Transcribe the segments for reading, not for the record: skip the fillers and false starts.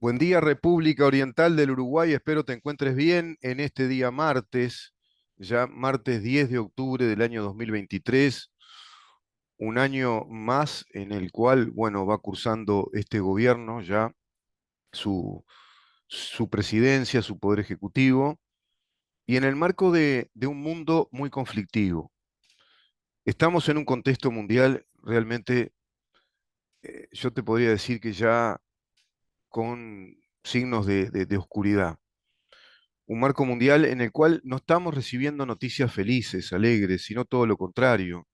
Buen día, República Oriental del Uruguay. Espero te encuentres bien en este día martes, ya martes 10 de octubre del año 2023, un año más en el cual, bueno, va cursando este gobierno ya su, su presidencia, su poder ejecutivo, y en el marco de un mundo muy conflictivo. Estamos en un contexto mundial realmente, yo te podría decir que ya con signos de oscuridad. Un marco mundial en el cual no estamos recibiendo noticias felices, alegres, sino todo lo contrario.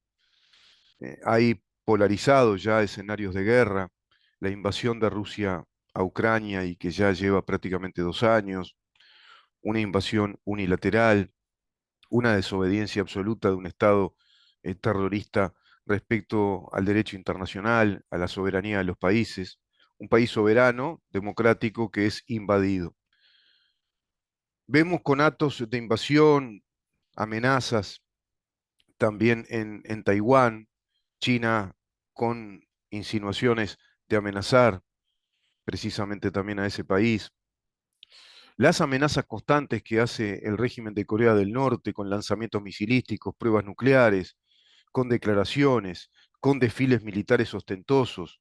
Hay polarizados ya escenarios de guerra, la invasión de Rusia a Ucrania y que ya lleva prácticamente 2 años, una invasión unilateral, una desobediencia absoluta de un Estado terrorista respecto al derecho internacional, a la soberanía de los países, un país soberano, democrático, que es invadido. Vemos conatos de invasión, amenazas también en Taiwán, China con insinuaciones de amenazar precisamente también a ese país. Las amenazas constantes que hace el régimen de Corea del Norte con lanzamientos misilísticos, pruebas nucleares, con declaraciones, con desfiles militares ostentosos,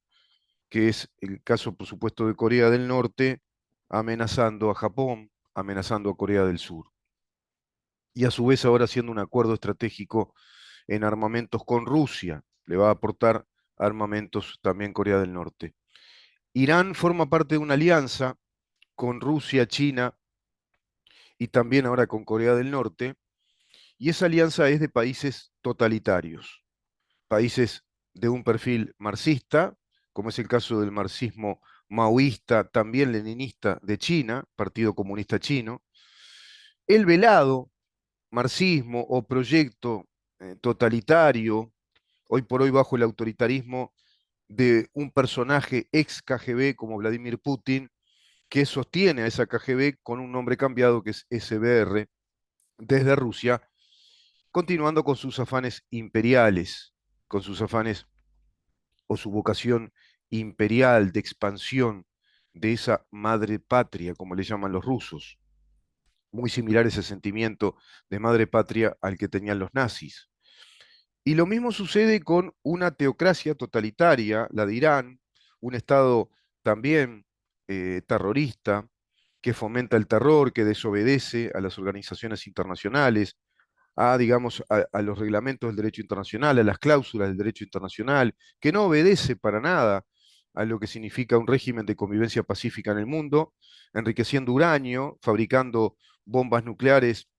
que es el caso, por supuesto, de Corea del Norte, amenazando a Japón, amenazando a Corea del Sur. Y a su vez ahora haciendo un acuerdo estratégico en armamentos con Rusia. Le va a aportar armamentos también Corea del Norte. Irán forma parte de una alianza con Rusia, China y también ahora con Corea del Norte, y esa alianza es de países totalitarios, países de un perfil marxista, como es el caso del marxismo maoísta, también leninista de China, Partido Comunista Chino, el velado marxismo o proyecto totalitario, hoy por hoy bajo el autoritarismo de un personaje ex KGB como Vladimir Putin, que sostiene a esa KGB con un nombre cambiado que es SBR desde Rusia, continuando con sus afanes imperiales, con sus afanes o su vocación imperial de expansión de esa madre patria, como le llaman los rusos. Muy similar ese sentimiento de madre patria al que tenían los nazis. Y lo mismo sucede con una teocracia totalitaria, la de Irán, un Estado también terrorista, que fomenta el terror, que desobedece a las organizaciones internacionales, a, digamos, a los reglamentos del derecho internacional, a las cláusulas del derecho internacional, que no obedece para nada a lo que significa un régimen de convivencia pacífica en el mundo, enriqueciendo uranio, fabricando bombas nucleares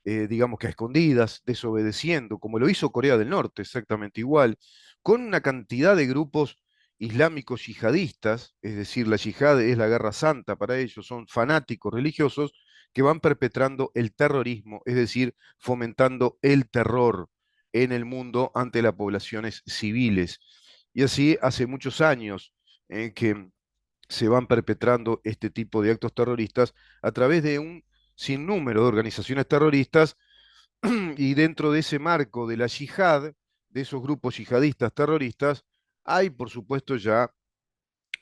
digamos que a escondidas, desobedeciendo, como lo hizo Corea del Norte, exactamente igual, con una cantidad de grupos islámicos yihadistas, es decir, la yihad es la guerra santa para ellos, son fanáticos religiosos que van perpetrando el terrorismo, es decir, fomentando el terror en el mundo ante las poblaciones civiles. Y así hace muchos años que se van perpetrando este tipo de actos terroristas a través de un sinnúmero de organizaciones terroristas y dentro de ese marco de la yihad, de esos grupos yihadistas terroristas, hay por supuesto ya,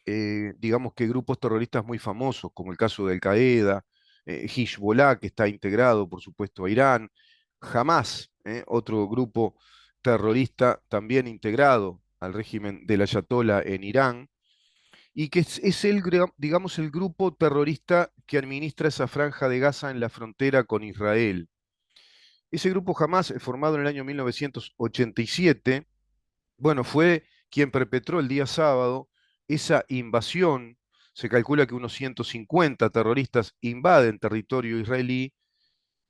digamos que grupos terroristas muy famosos, como el caso de Al-Qaeda, Hezbollah, que está integrado por supuesto a Irán, Hamas, otro grupo terrorista también integrado al régimen del Ayatollah en Irán, y que es el, digamos, el grupo terrorista que administra esa franja de Gaza en la frontera con Israel. Ese grupo Hamas, formado en el año 1987, bueno, fue quien perpetró el día sábado esa invasión. Se calcula que unos 150 terroristas invaden territorio israelí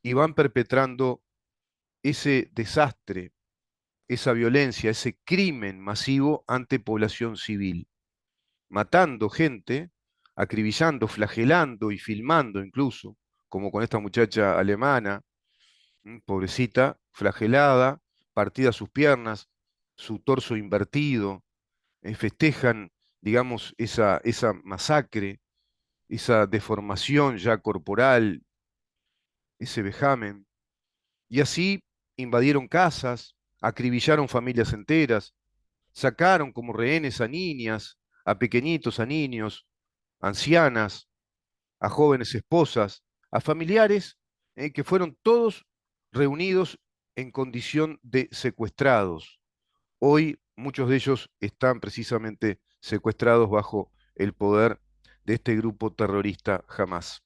y van perpetrando ese desastre, esa violencia, ese crimen masivo ante población civil, matando gente, acribillando, flagelando y filmando incluso, como con esta muchacha alemana, pobrecita, flagelada, partida sus piernas, su torso invertido, festejan, digamos, esa masacre, esa deformación ya corporal, ese vejamen. Y así invadieron casas, acribillaron familias enteras, sacaron como rehenes a niñas, a pequeñitos, a niños, ancianas, a jóvenes esposas, a familiares que fueron todos reunidos en condición de secuestrados. Hoy muchos de ellos están precisamente secuestrados bajo el poder de este grupo terrorista Hamas.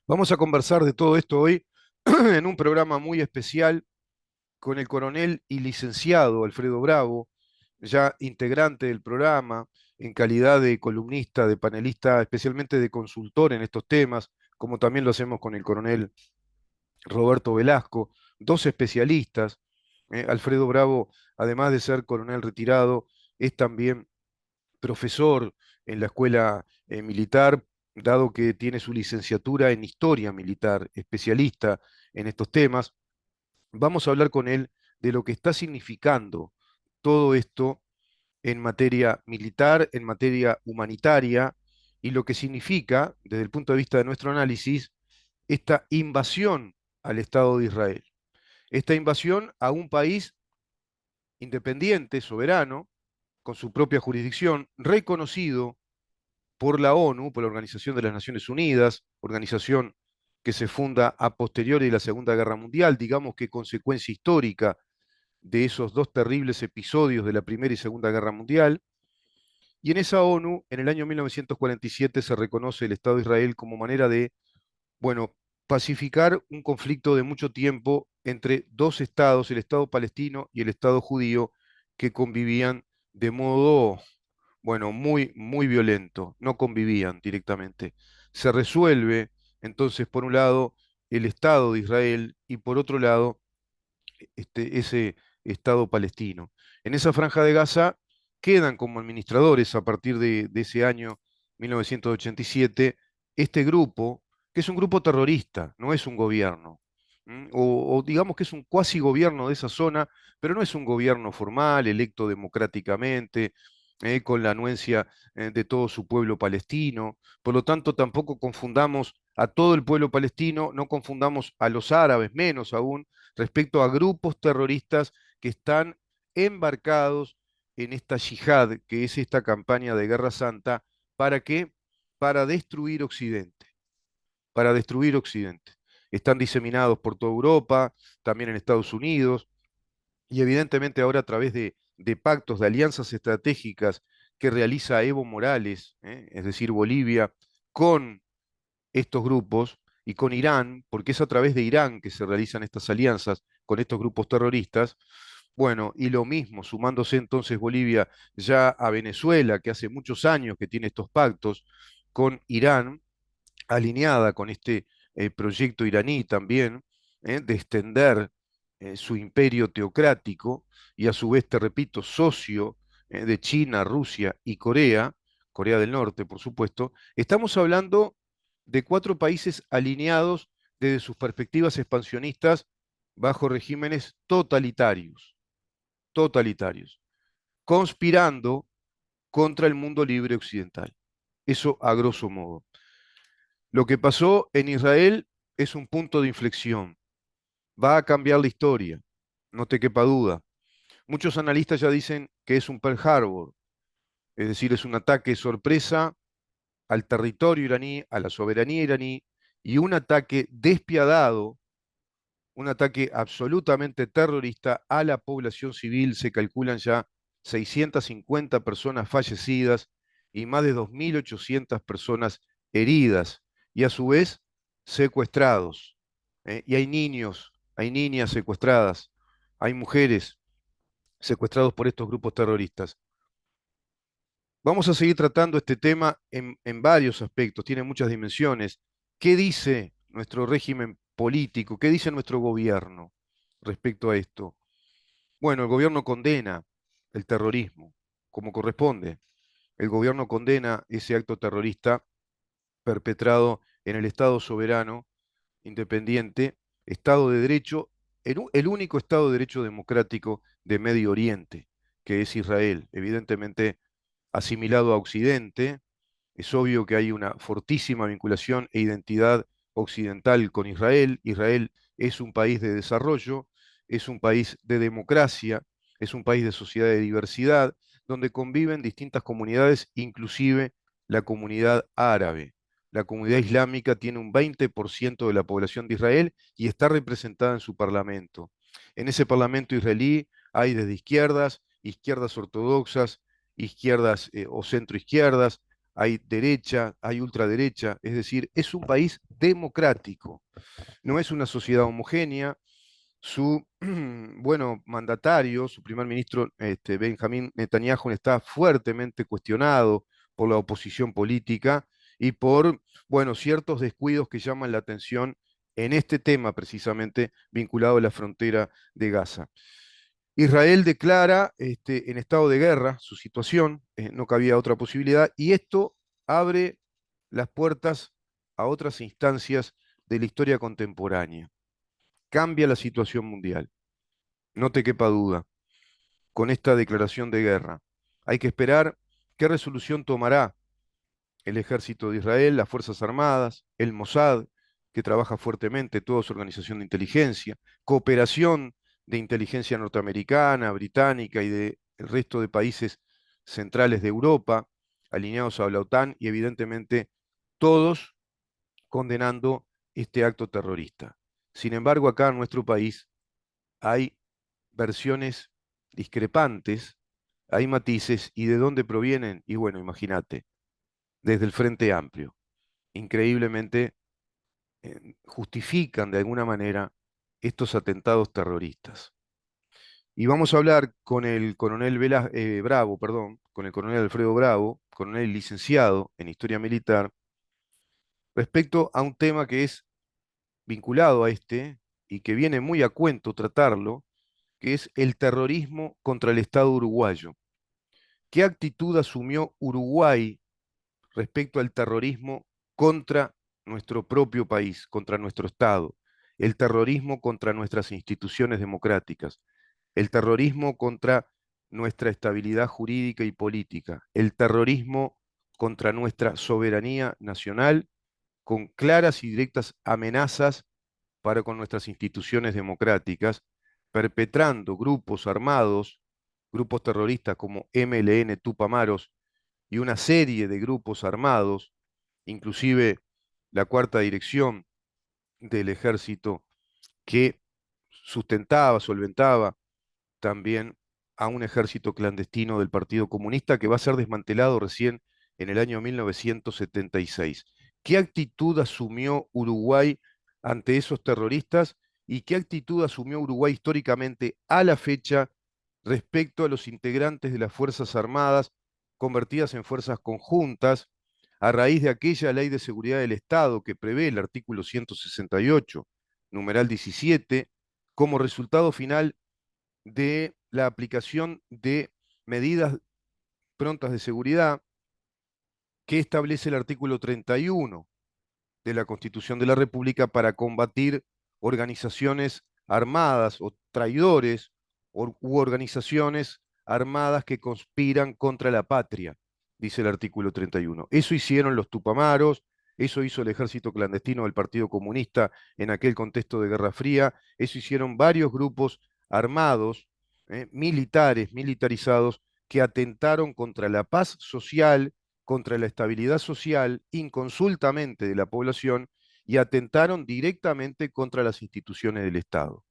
Vamos a conversar de todo esto hoy en un programa muy especial con el coronel y licenciado Alfredo Bravo, ya integrante del programa, en calidad de columnista, de panelista, especialmente de consultor en estos temas, como también lo hacemos con el coronel Roberto Velasco, dos especialistas. Alfredo Bravo, además de ser coronel retirado, es también profesor en la escuela militar, dado que tiene su licenciatura en historia militar, especialista en estos temas. Vamos a hablar con él de lo que está significando todo esto en materia militar, en materia humanitaria, y lo que significa, desde el punto de vista de nuestro análisis, esta invasión al Estado de Israel. Esta invasión a un país independiente, soberano, con su propia jurisdicción, reconocido por la ONU, por la Organización de las Naciones Unidas, organización que se funda a posteriori de la Segunda Guerra Mundial, digamos que consecuencia histórica de esos dos terribles episodios de la Primera y Segunda Guerra Mundial. Y en esa ONU, en el año 1947, se reconoce el Estado de Israel como manera de, bueno, pacificar un conflicto de mucho tiempo entre dos estados, el Estado palestino y el Estado judío, que convivían de modo, bueno, muy violento, no convivían directamente. Se resuelve, entonces, por un lado, el Estado de Israel y por otro lado, ese Estado palestino. En esa franja de Gaza quedan como administradores a partir de ese año 1987 este grupo, que es un grupo terrorista, no es un gobierno. O digamos que es un cuasi gobierno de esa zona, pero no es un gobierno formal, electo democráticamente, con la anuencia de todo su pueblo palestino. Por lo tanto, tampoco confundamos a todo el pueblo palestino, no confundamos a los árabes, menos aún, respecto a grupos terroristas que están embarcados en esta yihad, que es esta campaña de Guerra Santa, ¿para qué? Para destruir Occidente, para destruir Occidente. Están diseminados por toda Europa, también en Estados Unidos, y evidentemente ahora a través de pactos, de alianzas estratégicas que realiza Evo Morales, es decir, Bolivia, con estos grupos y con Irán, porque es a través de Irán que se realizan estas alianzas con estos grupos terroristas. Bueno, y lo mismo, sumándose entonces Bolivia ya a Venezuela, que hace muchos años que tiene estos pactos con Irán, alineada con este proyecto iraní también, de extender su imperio teocrático y a su vez, te repito, socio de China, Rusia y Corea, Corea del Norte, por supuesto, estamos hablando de cuatro países alineados desde sus perspectivas expansionistas bajo regímenes totalitarios, totalitarios, conspirando contra el mundo libre occidental. Eso a grosso modo. Lo que pasó en Israel es un punto de inflexión. Va a cambiar la historia, no te quepa duda. Muchos analistas ya dicen que es un Pearl Harbor, es decir, es un ataque sorpresa al territorio iraní, a la soberanía iraní, y un ataque despiadado, un ataque absolutamente terrorista a la población civil. Se calculan ya 650 personas fallecidas y más de 2.800 personas heridas, y a su vez secuestrados. Y hay niños, hay niñas secuestradas, hay mujeres secuestrados por estos grupos terroristas. Vamos a seguir tratando este tema en varios aspectos, tiene muchas dimensiones. ¿Qué dice nuestro régimen político? ¿Qué dice nuestro gobierno respecto a esto? Bueno, el gobierno condena el terrorismo, como corresponde. El gobierno condena ese acto terrorista perpetrado en el Estado soberano, independiente, Estado de Derecho, el único Estado de Derecho democrático de Medio Oriente, que es Israel. Evidentemente asimilado a Occidente. Es obvio que hay una fortísima vinculación e identidad occidental con Israel. Israel es un país de desarrollo, es un país de democracia, es un país de sociedad de diversidad, donde conviven distintas comunidades, inclusive la comunidad árabe. La comunidad islámica tiene un 20% de la población de Israel y está representada en su parlamento. En ese parlamento israelí hay desde izquierdas, izquierdas ortodoxas, izquierdas o centroizquierdas, hay derecha, hay ultraderecha, es decir, es un país democrático, no es una sociedad homogénea. Su bueno, mandatario, su primer ministro, Benjamín Netanyahu, está fuertemente cuestionado por la oposición política y por, bueno, ciertos descuidos que llaman la atención en este tema precisamente vinculado a la frontera de Gaza. Israel declara en estado de guerra su situación, no cabía otra posibilidad, y esto abre las puertas a otras instancias de la historia contemporánea. Cambia la situación mundial, no te quepa duda, con esta declaración de guerra. Hay que esperar qué resolución tomará el ejército de Israel, las Fuerzas Armadas, el Mossad, que trabaja fuertemente, toda su organización de inteligencia, cooperación de inteligencia norteamericana, británica y del resto de países centrales de Europa, alineados a la OTAN y evidentemente todos condenando este acto terrorista. Sin embargo, acá en nuestro país hay versiones discrepantes, hay matices, y de dónde provienen, y bueno, imagínate, desde el Frente Amplio. Increíblemente justifican de alguna manera estos atentados terroristas. Y vamos a hablar con el coronel Bravo, perdón, con el coronel Alfredo Bravo, coronel licenciado en Historia Militar, respecto a un tema que es vinculado a este y que viene muy a cuento tratarlo, que es el terrorismo contra el Estado uruguayo. ¿Qué actitud asumió Uruguay respecto al terrorismo contra nuestro propio país, contra nuestro Estado? El terrorismo contra nuestras instituciones democráticas, el terrorismo contra nuestra estabilidad jurídica y política, el terrorismo contra nuestra soberanía nacional, con claras y directas amenazas para con nuestras instituciones democráticas, perpetrando grupos armados, grupos terroristas como MLN Tupamaros y una serie de grupos armados, inclusive la cuarta dirección del ejército que sustentaba, solventaba también a un ejército clandestino del Partido Comunista que va a ser desmantelado recién en el año 1976. ¿Qué actitud asumió Uruguay ante esos terroristas y qué actitud asumió Uruguay históricamente a la fecha respecto a los integrantes de las Fuerzas Armadas convertidas en fuerzas conjuntas a raíz de aquella ley de seguridad del Estado que prevé el artículo 168, numeral 17, como resultado final de la aplicación de medidas prontas de seguridad que establece el artículo 31 de la Constitución de la República para combatir organizaciones armadas o traidores u organizaciones armadas que conspiran contra la patria, dice el artículo 31. Eso hicieron los Tupamaros, eso hizo el ejército clandestino del Partido Comunista en aquel contexto de Guerra Fría, eso hicieron varios grupos armados, militares, militarizados, que atentaron contra la paz social, contra la estabilidad social, inconsultamente de la población, y atentaron directamente contra las instituciones del Estado.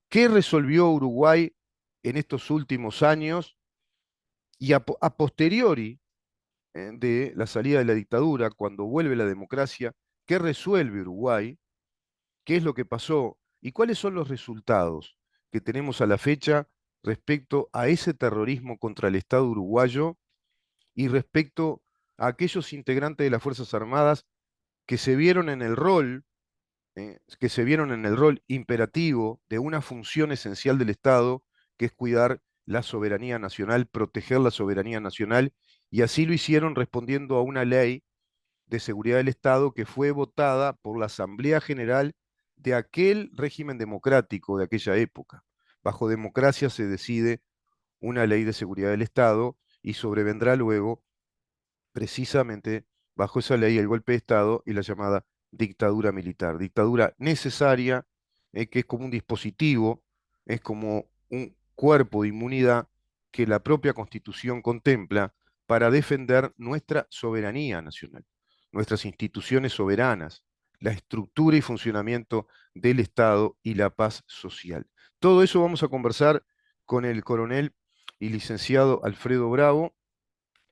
¿Qué resolvió Uruguay en estos últimos años y a posteriori de la salida de la dictadura, cuando vuelve la democracia? ¿Qué resuelve Uruguay? ¿Qué es lo que pasó? ¿Y cuáles son los resultados que tenemos a la fecha respecto a ese terrorismo contra el Estado uruguayo y respecto a aquellos integrantes de las Fuerzas Armadas que se vieron en el rol, que se vieron en el rol imperativo de una función esencial del Estado, que es cuidar la soberanía nacional, proteger la soberanía nacional, y así lo hicieron respondiendo a una ley de seguridad del Estado que fue votada por la Asamblea General de aquel régimen democrático de aquella época. Bajo democracia se decide una ley de seguridad del Estado y sobrevendrá luego precisamente bajo esa ley el golpe de Estado y la llamada dictadura militar. Dictadura necesaria, que es como un dispositivo, es como un cuerpo de inmunidad que la propia Constitución contempla para defender nuestra soberanía nacional, nuestras instituciones soberanas, la estructura y funcionamiento del Estado y la paz social. Todo eso vamos a conversar con el coronel y licenciado Alfredo Bravo.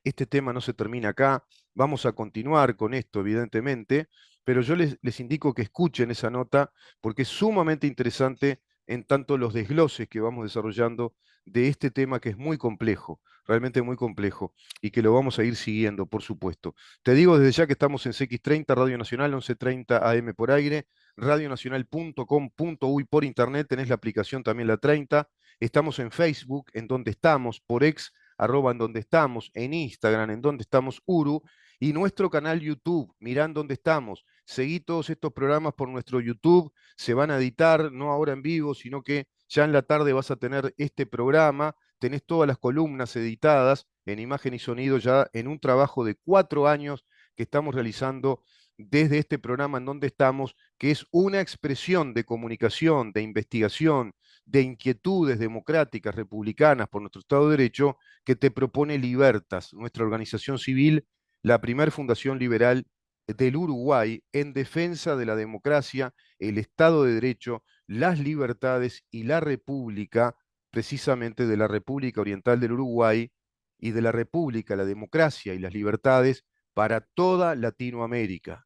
Este tema no se termina acá, vamos a continuar con esto, evidentemente, pero yo les indico que escuchen esa nota porque es sumamente interesante en tanto los desgloses que vamos desarrollando de este tema que es muy complejo, realmente muy complejo, y que lo vamos a ir siguiendo, por supuesto. Te digo desde ya que estamos en CX30, Radio Nacional, 11:30 AM por aire, radionacional.com.uy por internet, tenés la aplicación también la 30, estamos en Facebook, en donde estamos, por ex arroba en donde estamos, en Instagram, en donde estamos Uru, y nuestro canal YouTube, mirá en donde estamos. Seguí todos estos programas por nuestro YouTube, se van a editar, no ahora en vivo, sino que ya en la tarde vas a tener este programa, tenés todas las columnas editadas en imagen y sonido ya en un trabajo de 4 años que estamos realizando desde este programa en donde estamos, que es una expresión de comunicación, de investigación, de inquietudes democráticas, republicanas por nuestro Estado de Derecho, que te propone Libertas, nuestra organización civil, la primer fundación liberal del Uruguay en defensa de la democracia, el Estado de Derecho, las libertades y la República, precisamente de la República Oriental del Uruguay y de la República, la democracia y las libertades para toda Latinoamérica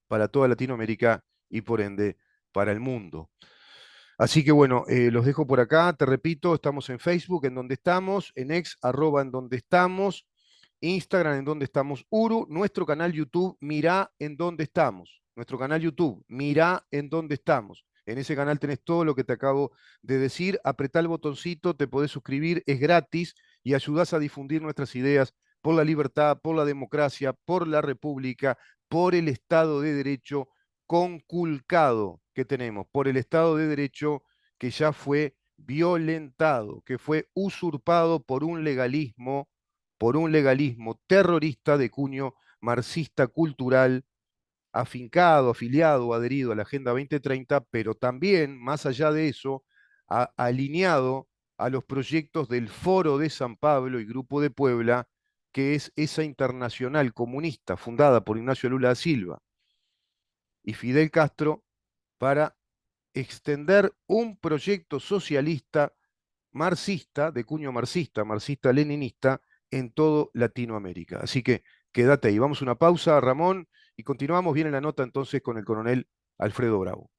y por ende para el mundo. Así que bueno, los dejo por acá. Te repito, estamos en Facebook, en donde estamos, en ex, arroba, en donde estamos, Instagram, en donde estamos, Uru, nuestro canal YouTube, mirá en donde estamos. Nuestro canal YouTube, mirá en donde estamos. En ese canal tenés todo lo que te acabo de decir. Apretá el botoncito, te podés suscribir, es gratis y ayudás a difundir nuestras ideas por la libertad, por la democracia, por la república, por el Estado de Derecho conculcado que tenemos, por el Estado de Derecho que ya fue violentado, que fue usurpado por un legalismo terrorista de cuño marxista cultural, afincado, afiliado o adherido a la Agenda 2030, pero también, más allá de eso, alineado a los proyectos del Foro de San Pablo y Grupo de Puebla, que es esa internacional comunista fundada por Ignacio Lula da Silva y Fidel Castro para extender un proyecto socialista marxista, de cuño marxista, marxista-leninista, en todo Latinoamérica. Así que quédate ahí. Vamos a una pausa, Ramón, y continuamos bien en la nota entonces con el coronel Alfredo Bravo.